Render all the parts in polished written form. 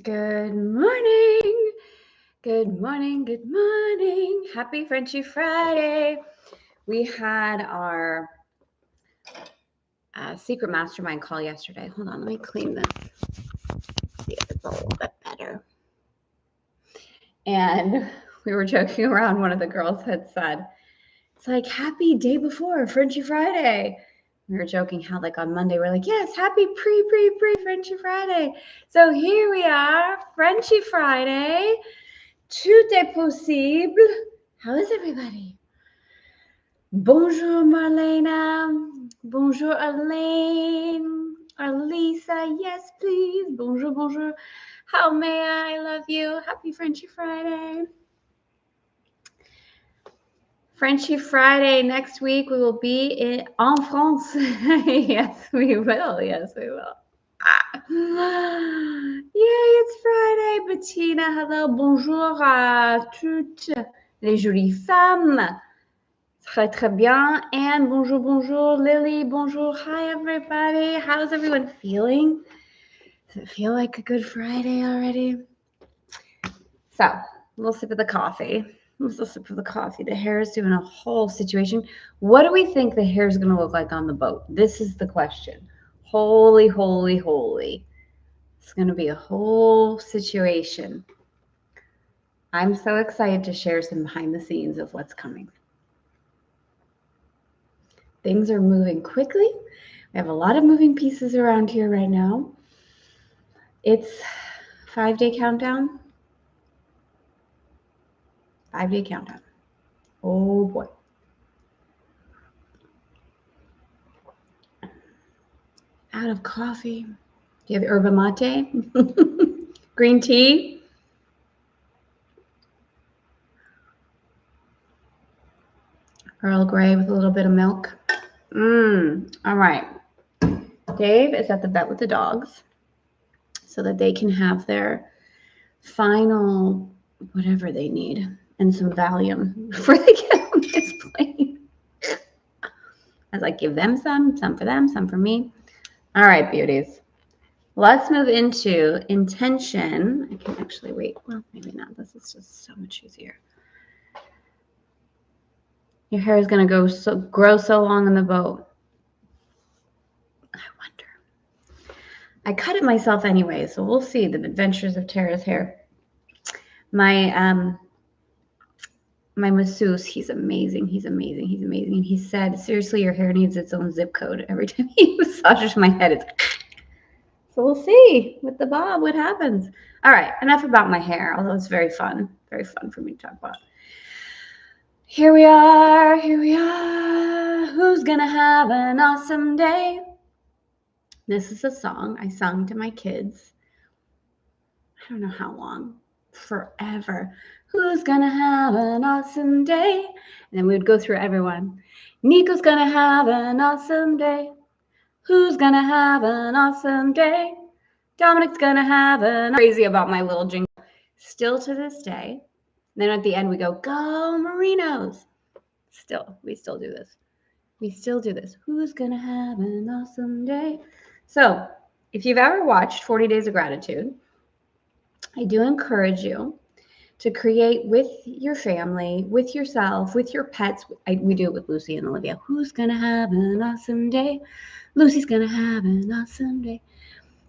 Good morning. Good morning. Good morning. Happy Frenchy Friday. We had our secret mastermind call yesterday. Hold on, let me clean this. See if it's a little bit better. And we were joking around. One of the girls had said, it's like happy day before Frenchy Friday. We were joking how like on Monday we're like, yes, happy pre Frenchy Friday. So here we are, Frenchy Friday. Tout est possible. How is everybody? Bonjour, Marlena. Bonjour, Elaine. Lisa, yes, please. Bonjour, bonjour. How may I love you? Happy Frenchy Friday. Frenchy Friday next week. We will be en France. Yes, we will. Yes, we will. Yay, it's Friday. Bettina, hello. Bonjour à toutes les jolies femmes. Très, très bien. And bonjour, bonjour. Lily, bonjour. Hi, everybody. How's everyone feeling? Does it feel like a good Friday already? So, a little sip of the coffee. The hair is doing a whole situation. What do we think the hair is going to look like on the boat? This is the question. Holy, holy, holy. It's going to be a whole situation. I'm so excited to share some behind the scenes of what's coming. Things are moving quickly. We have a lot of moving pieces around here right now. It's 5-day countdown. 5-day countdown. Oh boy. Out of coffee. Do you have yerba mate? Green tea? Earl Grey with a little bit of milk. All right. Dave is at the vet with the dogs so that they can have their final whatever they need and some Valium before they get on this plane. I was like, give them some for them, some for me. All right, beauties. Let's move into intention. I can actually wait. Well, maybe not. This is just so much easier. Your hair is going to grow so long in the boat. I wonder. I cut it myself anyway, so we'll see the adventures of Tara's hair. My masseuse, he's amazing. And he said, seriously, your hair needs its own zip code. Every time he massages my head, it's... So we'll see with the bob what happens. All right, enough about my hair, although it's very fun for me to talk about. Here we are. Who's gonna have an awesome day? This is a song I sung to my kids. I don't know how long. Forever. Who's gonna have an awesome day? And then we would go through everyone. Nico's gonna have an awesome day. Who's gonna have an awesome day? Dominic's gonna have an... Crazy about my little jingle. Still to this day. And then at the end we go Marinos. We still do this. Who's gonna have an awesome day? So if you've ever watched 40 Days of Gratitude, I do encourage you to create with your family, with yourself, with your pets. We do it with Lucy and Olivia. Who's gonna have an awesome day? Lucy's gonna have an awesome day.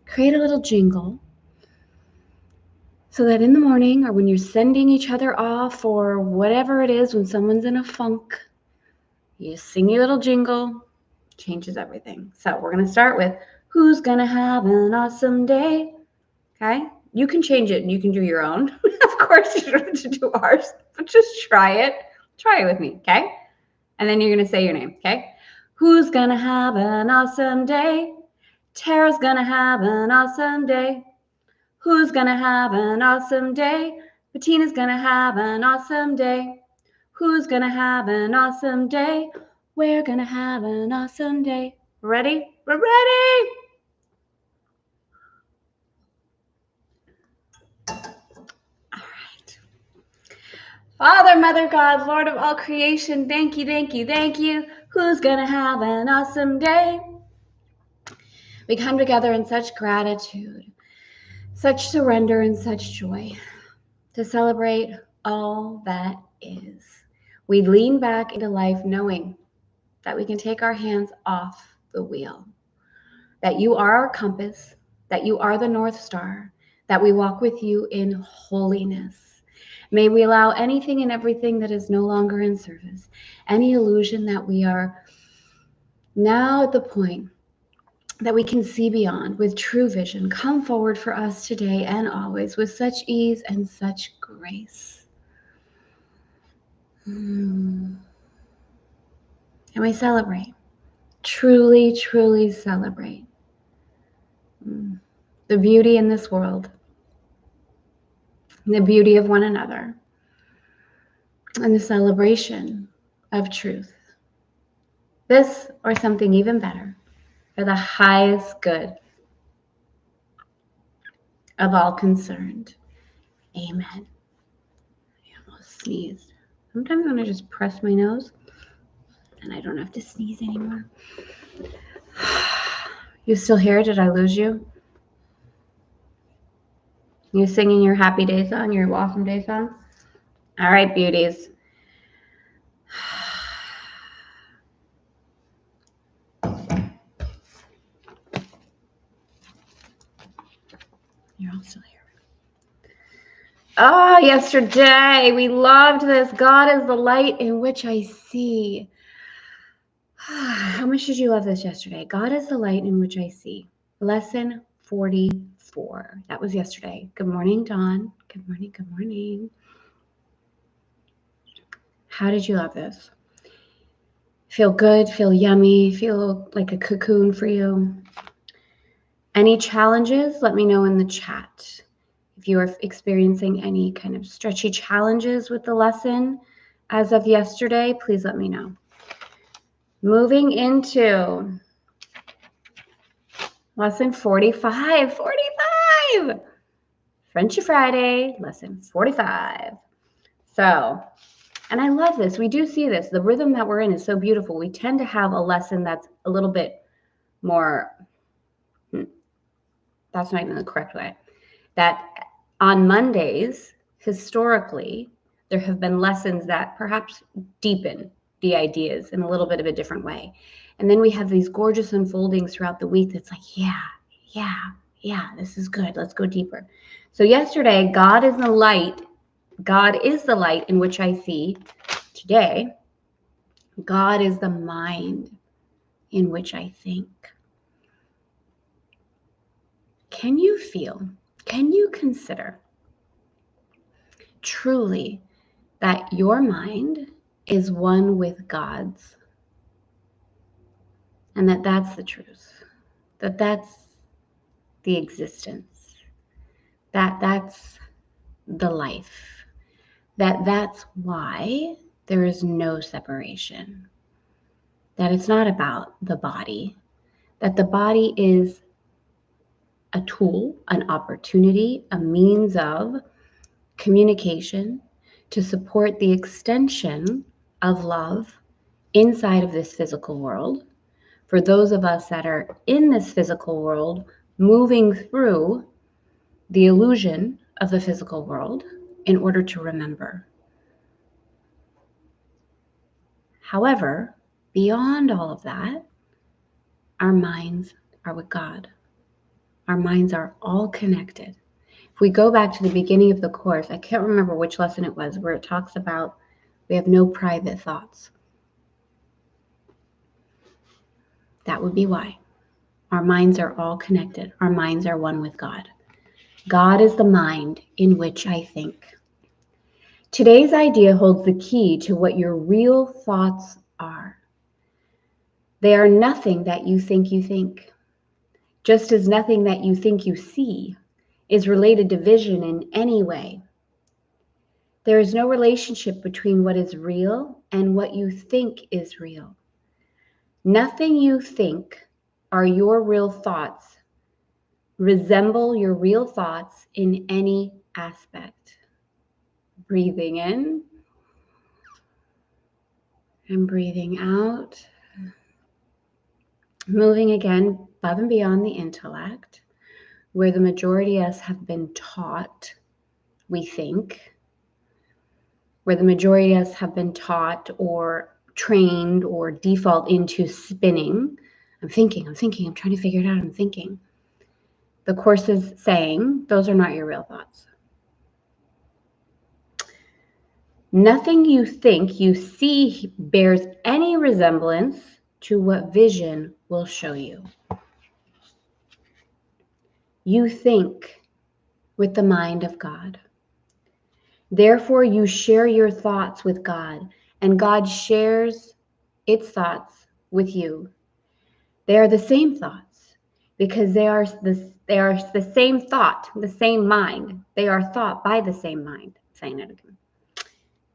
Create a little jingle so that in the morning or when you're sending each other off or whatever it is, when someone's in a funk, you sing your little jingle, changes everything. So we're gonna start with who's gonna have an awesome day? Okay? You can change it and you can do your own. Of course, you don't have to do ours, but just try it. Try it with me, okay? And then you're going to say your name, okay? Who's going to have an awesome day? Tara's going to have an awesome day. Who's going to have an awesome day? Bettina's going to have an awesome day. Who's going to have an awesome day? We're going to have an awesome day. Ready? We're ready! Father, Mother, God, Lord of all creation, thank you. Who's gonna have an awesome day? We come together in such gratitude, Such surrender and such joy to celebrate all that is. We lean back into life knowing that we can take our hands off the wheel, that you are our compass, that you are the North Star, that we walk with you in holiness. May we allow anything and everything that is no longer in service, any illusion that we are now at the point that we can see beyond with true vision, come forward for us today and always with such ease and such grace. And we celebrate, truly, truly celebrate the beauty in this world, the beauty of one another, and the celebration of truth. This, or something even better, for the highest good of all concerned. Amen. I almost sneezed. Sometimes when I just press my nose, and I don't have to sneeze anymore. You still here? Did I lose you? You singing your happy day song, your awesome day song? All right, beauties. You're all still here. Oh, yesterday we loved this. God is the light in which I see. How much did you love this yesterday? God is the light in which I see. Lesson 44. That was yesterday. Good morning, Dawn. Good morning. Good morning. How did you love this? Feel good, feel yummy, feel like a cocoon for you. Any challenges? Let me know in the chat. If you are experiencing any kind of stretchy challenges with the lesson as of yesterday, please let me know. Moving into lesson 45. 45! Frenchy Friday, lesson 45. So, and I love this. We do see this. The rhythm that we're in is so beautiful. We tend to have a lesson that's a little bit more, that's not even the correct way. That on Mondays, historically, there have been lessons that perhaps deepen the ideas in a little bit of a different way. And then we have these gorgeous unfoldings throughout the week that's like, yeah, this is good. Let's go deeper. So yesterday, God is the light. God is the light in which I see. Today, God is the mind in which I think. Can you feel, can you consider truly that your mind is one with God's, and that that's the truth, that that's the existence, that that's the life, that that's why there is no separation, that it's not about the body, that the body is a tool, an opportunity, a means of communication to support the extension of love inside of this physical world. For those of us that are in this physical world, moving through the illusion of the physical world in order to remember. However, beyond all of that, our minds are with God. Our minds are all connected. If we go back to the beginning of the course, I can't remember which lesson it was, where it talks about we have no private thoughts. That would be why. Our minds are all connected. Our minds are one with God. God is the mind in which I think. Today's idea holds the key to what your real thoughts are. They are nothing that you think, just as nothing that you think you see is related to vision in any way. There is no relationship between what is real and what you think is real. Nothing you think are your real thoughts, resemble your real thoughts in any aspect. Breathing in and breathing out. Moving again above and beyond the intellect. where the majority of us have been taught, we think, where the majority of us have been taught or trained or default into spinning. I'm thinking, I'm trying to figure it out, I'm thinking. The Course is saying those are not your real thoughts. Nothing you think you see bears any resemblance to what vision will show you. You think with the mind of God. Therefore, you share your thoughts with God, and God shares its thoughts with you. They are the same thoughts because they are the same thought, the same mind. They are thought by the same mind. I'm saying it again.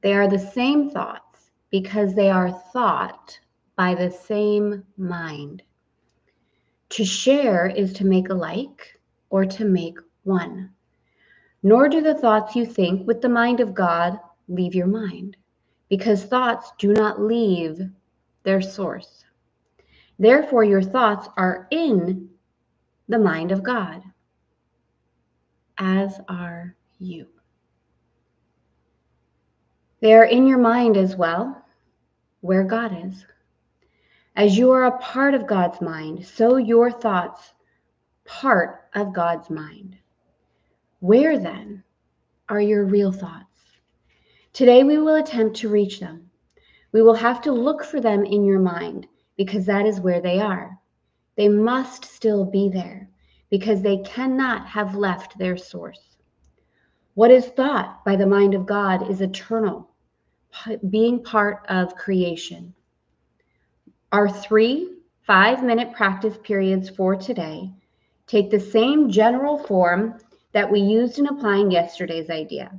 They are the same thoughts because they are thought by the same mind. To share is to make alike or to make one. Nor do the thoughts you think with the mind of God leave your mind, because thoughts do not leave their source. Therefore, your thoughts are in the mind of God, as are you. They are in your mind as well, where God is. As you are a part of God's mind, so your thoughts part of God's mind. Where then are your real thoughts? Today we will attempt to reach them. We will have to look for them in your mind because that is where they are. They must still be there because they cannot have left their source. What is thought by the mind of God is eternal, being part of creation. Our 3 5-minute practice periods for today take the same general form that we used in applying yesterday's idea.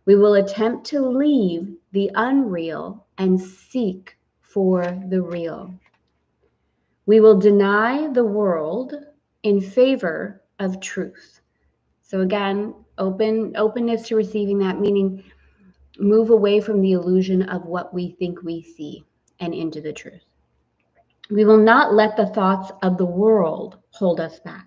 We will attempt to leave the unreal and seek for the real. We will deny the world in favor of truth. So again, openness to receiving that, meaning move away from the illusion of what we think we see and into the truth. We will not let the thoughts of the world hold us back.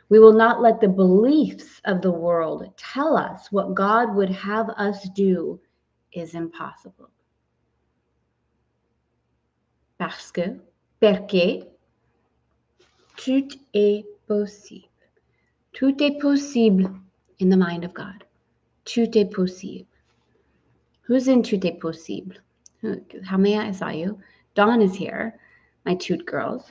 We will not let the beliefs of the world tell us what God would have us do is impossible. Perché tout est possible. Tout est possible in the mind of God. Tout est possible. Who's in tout est possible? How may I saw you? Dawn is here, my toot girls.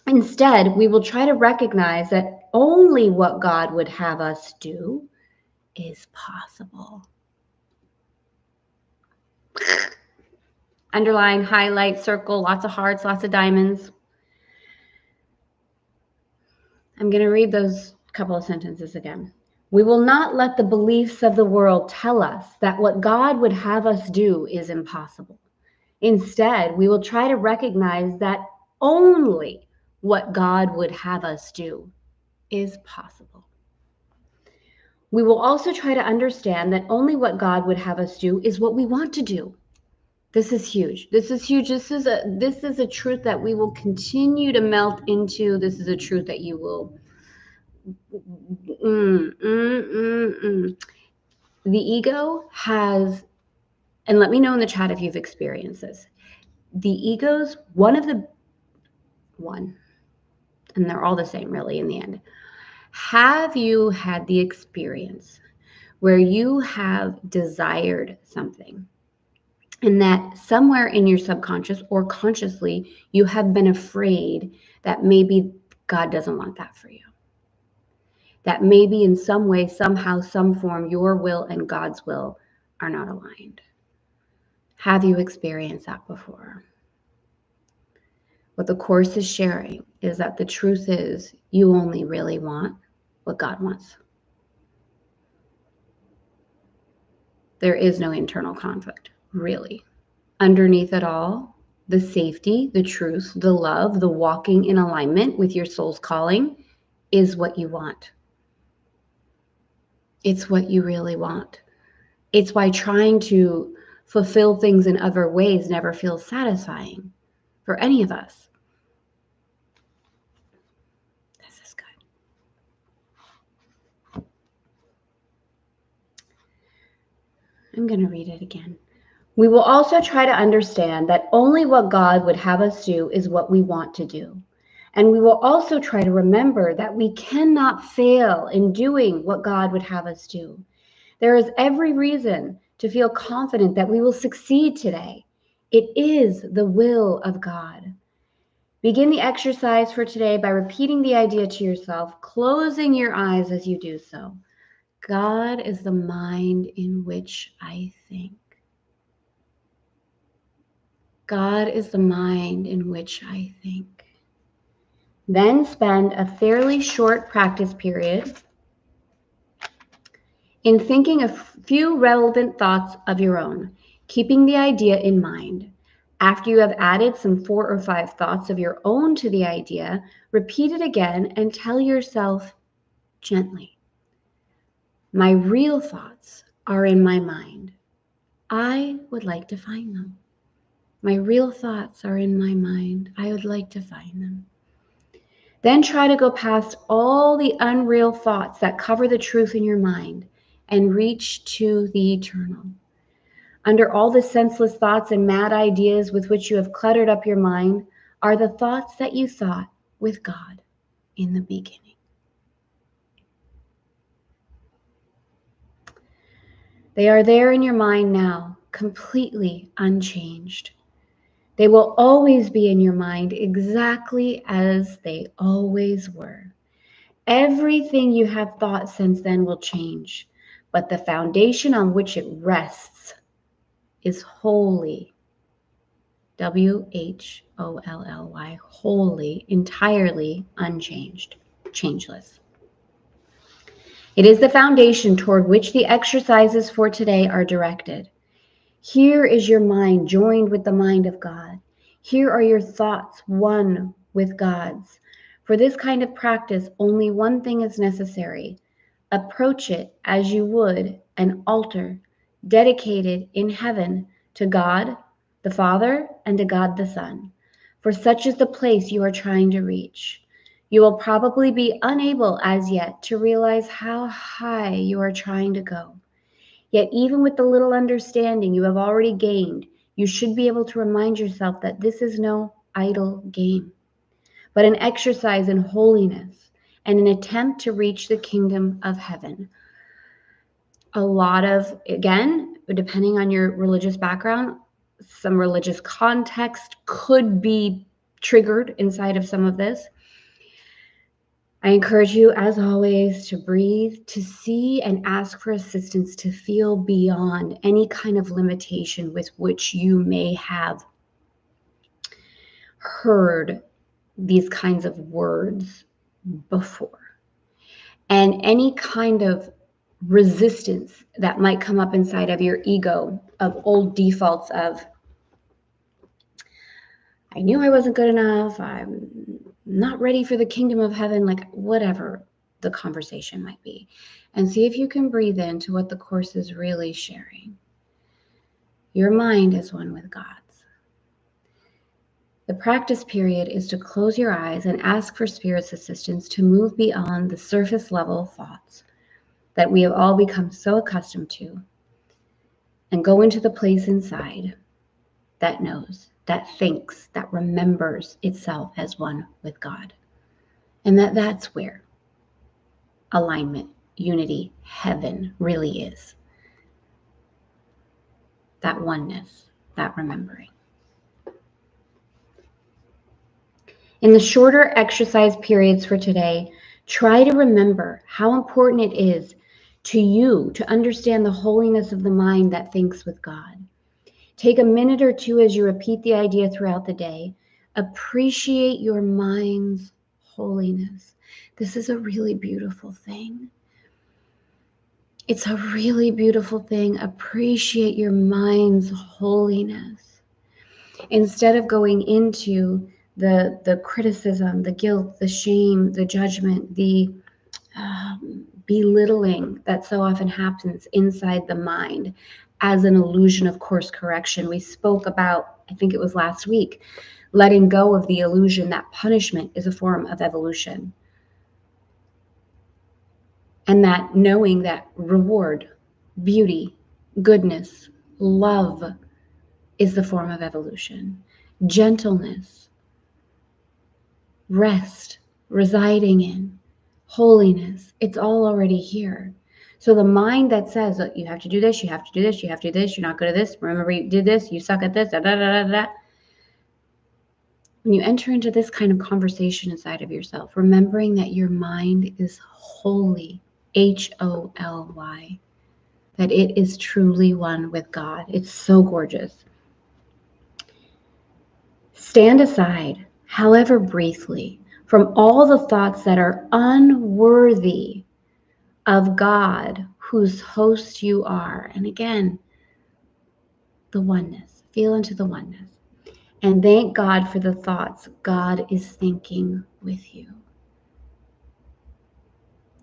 Instead, we will try to recognize that only what God would have us do is possible. Underline, highlight, circle, lots of hearts, lots of diamonds. I'm going to read those couple of sentences again. We will not let the beliefs of the world tell us that what God would have us do is impossible. Instead, we will try to recognize that only what God would have us do is possible. We will also try to understand that only what God would have us do is what we want to do. This is huge. This is huge. This is a truth that we will continue to melt into. This is a truth that you will The ego has, and let me know in the chat if you've experienced this. The ego's and they're all the same really in the end. Have you had the experience where you have desired something and that somewhere in your subconscious or consciously you have been afraid that maybe God doesn't want that for you? That maybe in some way, somehow, some form, your will and God's will are not aligned. Have you experienced that before? What the Course is sharing is that the truth is you only really want what God wants. There is no internal conflict, really. Underneath it all, the safety, the truth, the love, the walking in alignment with your soul's calling is what you want. It's what you really want. It's why trying to fulfill things in other ways never feels satisfying for any of us. This is good. I'm going to read it again. We will also try to understand that only what God would have us do is what we want to do. And we will also try to remember that we cannot fail in doing what God would have us do. There is every reason to feel confident that we will succeed today. It is the will of God. Begin the exercise for today by repeating the idea to yourself, closing your eyes as you do so. God is the mind in which I think. God is the mind in which I think. Then spend a fairly short practice period in thinking a few relevant thoughts of your own, keeping the idea in mind. After you have added some 4 or 5 thoughts of your own to the idea, repeat it again and tell yourself gently, my real thoughts are in my mind. I would like to find them. My real thoughts are in my mind. I would like to find them. Then try to go past all the unreal thoughts that cover the truth in your mind and reach to the eternal. Under all the senseless thoughts and mad ideas with which you have cluttered up your mind are the thoughts that you thought with God in the beginning. They are there in your mind now, completely unchanged. They will always be in your mind exactly as they always were. Everything you have thought since then will change, but the foundation on which it rests is wholly, WHOLLY, wholly, entirely unchanged, changeless. It is the foundation toward which the exercises for today are directed. Here is your mind joined with the mind of God. Here are your thoughts one with God's. For this kind of practice, only one thing is necessary. Approach it as you would an altar dedicated in heaven to God the Father and to God the Son. For such is the place you are trying to reach. You will probably be unable as yet to realize how high you are trying to go. Yet even with the little understanding you have already gained, you should be able to remind yourself that this is no idle game, but an exercise in holiness and an attempt to reach the kingdom of heaven. A lot of, again, depending on your religious background, some religious context could be triggered inside of some of this. I encourage you, as always, to breathe, to see and ask for assistance, to feel beyond any kind of limitation with which you may have heard these kinds of words before. And any kind of resistance that might come up inside of your ego of old defaults of, I knew I wasn't good enough, I'm not ready for the kingdom of heaven, like whatever the conversation might be. And see if you can breathe into what the Course is really sharing. Your mind is one with God's. The practice period is to close your eyes and ask for Spirit's assistance to move beyond the surface level thoughts that we have all become so accustomed to and go into the place inside that knows, that thinks, that remembers itself as one with God. And that's where alignment, unity, heaven really is. That oneness, that remembering. In the shorter exercise periods for today, try to remember how important it is to you to understand the holiness of the mind that thinks with God. Take a minute or two as you repeat the idea throughout the day. Appreciate your mind's holiness. This is a really beautiful thing. It's a really beautiful thing. Appreciate your mind's holiness. Instead of going into the criticism, the guilt, the shame, the judgment, the belittling that so often happens inside the mind as an illusion of course correction. We spoke about, I think it was last week, letting go of the illusion that punishment is a form of evolution. And that knowing that reward, beauty, goodness, love is the form of evolution. Gentleness, rest, residing in, holiness, it's all already here. So the mind that says, you have to do this, you have to do this, you have to do this, you're not good at this, remember you did this, you suck at this, da da da da da. When you enter into this kind of conversation inside of yourself, remembering that your mind is holy, Holy, that it is truly one with God. It's so gorgeous. Stand aside, however briefly, from all the thoughts that are unworthy of God, whose host you are. And again, the oneness. Feel into the oneness. And thank God for the thoughts God is thinking with you.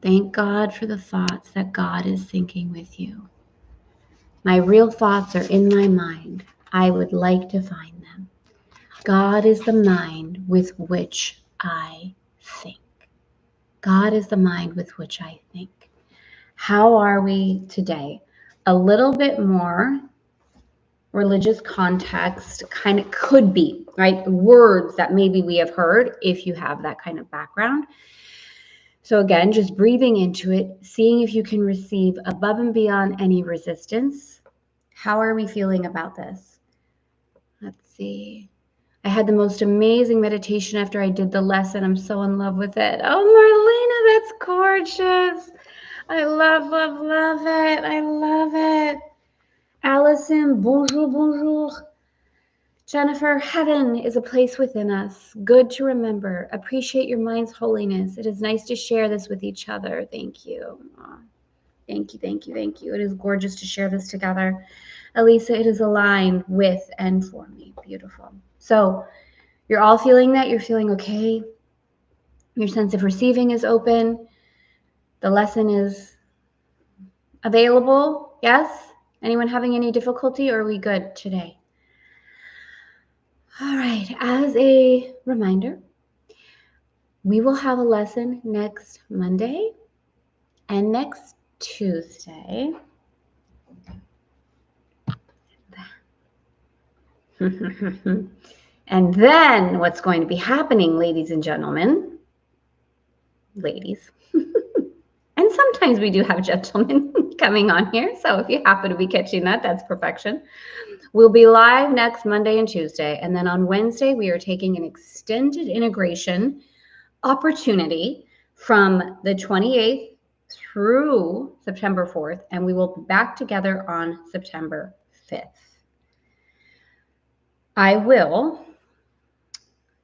Thank God for the thoughts that God is thinking with you. My real thoughts are in my mind. I would like to find them. God is the mind with which I think. God is the mind with which I think. How are we today? A little bit more religious context kind of could be, right? Words that maybe we have heard if you have that kind of background. So again, just breathing into it, seeing if you can receive above and beyond any resistance. How are we feeling about this? Let's see. I had the most amazing meditation after I did the lesson. I'm so in love with it. Oh, Marlena, that's gorgeous. I love, love, love it. I love it. Allison, bonjour, bonjour. Jennifer, heaven is a place within us. Good to remember. Appreciate your mind's holiness. It is nice to share this with each other. Thank you. Aw. Thank you, thank you, thank you. It is gorgeous to share this together. Elisa, it is aligned with and for me. Beautiful. So you're all feeling that. You're feeling okay. Your sense of receiving is open. The lesson is available. Yes? Anyone having any difficulty, or are we good today? All right. As a reminder, we will have a lesson next Monday and next Tuesday. And then what's going to be happening, ladies and gentlemen, ladies, and sometimes we do have gentlemen coming on here. So if you happen to be catching that, that's perfection. We'll be live next Monday and Tuesday. And then on Wednesday, we are taking an extended integration opportunity from the 28th through September 4th. And we will be back together on September 5th. I will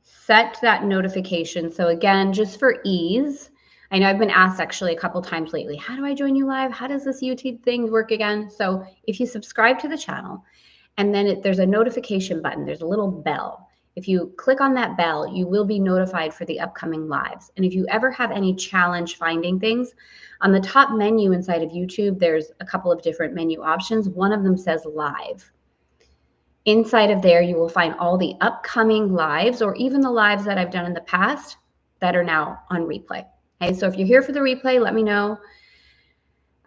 set that notification. So again, just for ease, I know I've been asked actually a couple times lately, how do I join you live? How does this YouTube thing work again? So if you subscribe to the channel and then there's a notification button, there's a little bell. If you click on that bell, you will be notified for the upcoming lives. And if you ever have any challenge finding things, on the top menu inside of YouTube, there's a couple of different menu options. One of them says live. Inside of there, you will find all the upcoming lives or even the lives that I've done in the past that are now on replay. Okay, so if you're here for the replay, let me know.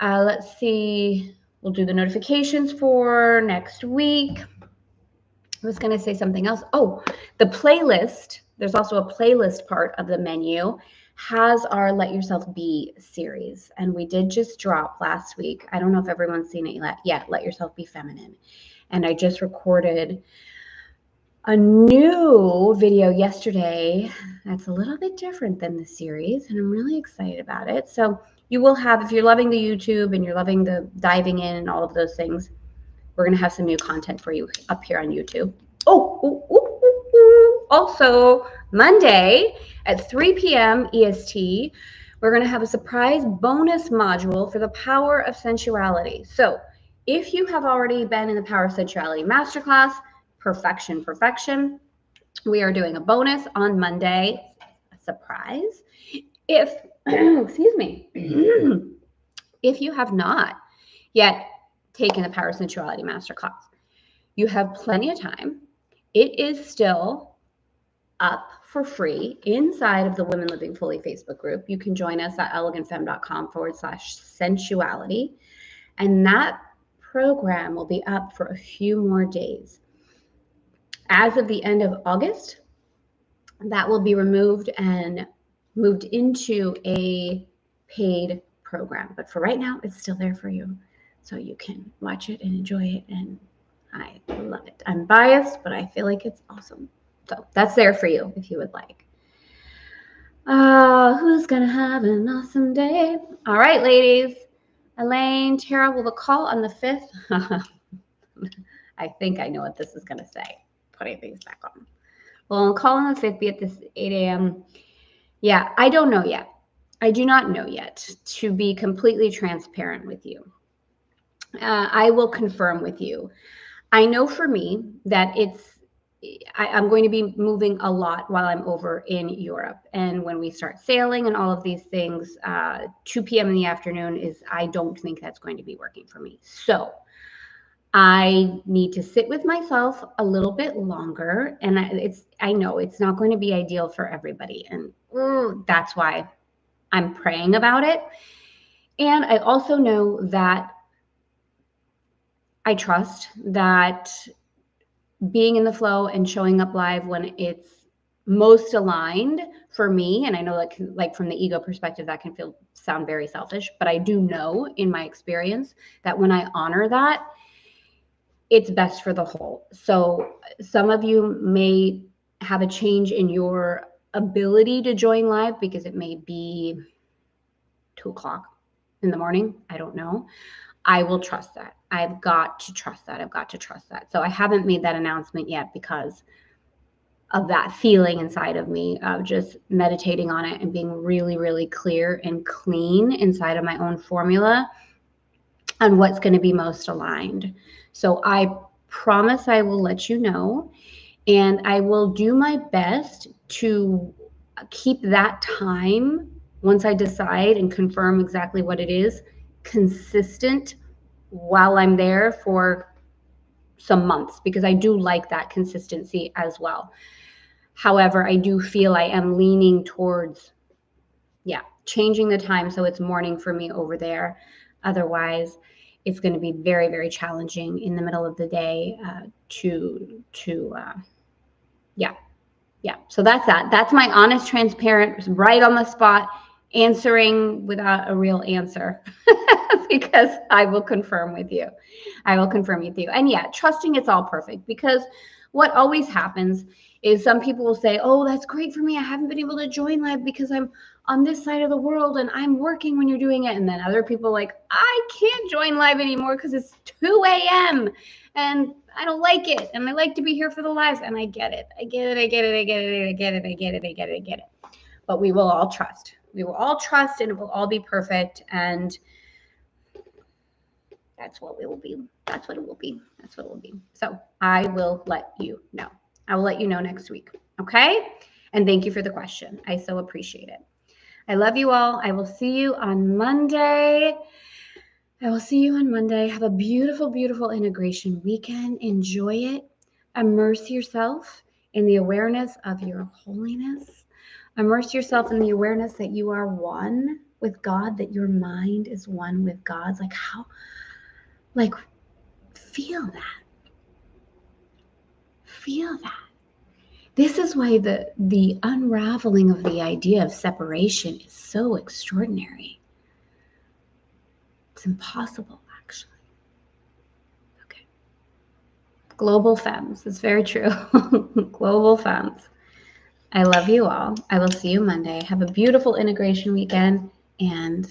Let's see. We'll do the notifications for next week. I was going to say something else. Oh, the playlist. There's also a playlist part of the menu has our Let Yourself Be series. And we did just drop last week. I don't know if everyone's seen it yet. Let Yourself Be Feminine. And I just recorded a new video yesterday that's a little bit different than the series, and I'm really excited about it. So you will have, if you're loving the YouTube and you're loving the diving in and all of those things, we're going to have some new content for you up here on YouTube. Also, Monday at 3 p.m. EST, we're going to have a surprise bonus module for the power of sensuality. So if you have already been in the Power of Sensuality Masterclass, perfection, we are doing a bonus on Monday, a surprise. If, excuse me, if you have not yet taken the Power of Sensuality Masterclass, you have plenty of time. It is still up for free inside of the Women Living Fully Facebook group. You can join us at elegantfemme.com/sensuality. And that program will be up for a few more days. As of the end of August, that will be removed and moved into a paid program. But for right now, it's still there for you. So you can watch it and enjoy it. And I love it. I'm biased, but I feel like it's awesome. So that's there for you if you would like. Who's going to have an awesome day? All right, ladies. Elaine, Tara, will the call on the 5th? I think I know what this is going to say. Putting things back on. Well, call on the 5th be at this 8 a.m. Yeah, I don't know yet. I do not know yet, to be completely transparent with you. I will confirm with you. I know for me that I'm going to be moving a lot while I'm over in Europe. And when we start sailing and all of these things, 2 p.m. in the afternoon I don't think that's going to be working for me. So I need to sit with myself a little bit longer. And I know it's not going to be ideal for everybody. And that's why I'm praying about it. And I also know that I trust that being in the flow and showing up live when it's most aligned for me, and I know that like from the ego perspective, that can sound very selfish, but I do know in my experience that when I honor that, it's best for the whole. So some of you may have a change in your ability to join live because it may be 2:00 in the morning. I don't know. I will trust that. I've got to trust that. So I haven't made that announcement yet because of that feeling inside of me of just meditating on it and being really, really clear and clean inside of my own formula on what's going to be most aligned. So I promise I will let you know, and I will do my best to keep that time, once I decide and confirm exactly what it is, consistent while I'm there for some months, because I do like that consistency as well. However, I do feel I am leaning towards, changing the time so it's morning for me over there. Otherwise, it's going to be very, very challenging in the middle of the day So that's that. That's my honest, transparent, right on the spot answering without a real answer because I will confirm with you. And trusting it's all perfect, because what always happens is some people will say, oh, that's great for me. I haven't been able to join live because I'm on this side of the world and I'm working when you're doing it. And then other people are like, I can't join live anymore because it's 2 a.m. and I don't like it. And I like to be here for the lives. And I get it. But we will all trust. We will all trust, and it will all be perfect. And that's what it will be. So I will let you know. I will let you know next week. Okay? And thank you for the question. I so appreciate it. I love you all. I will see you on Monday. Have a beautiful, beautiful integration weekend. Enjoy it. Immerse yourself in the awareness of your holiness. Immerse yourself in the awareness that you are one with God, that your mind is one with God's. Feel that. This is why the unraveling of the idea of separation is so extraordinary. It's impossible, actually. Okay. Global Femmes. It's very true. Global Femmes. I love you all. I will see you Monday. Have a beautiful integration weekend, and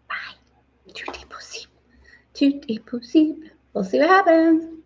bye. Tout est possible. We'll see what happens.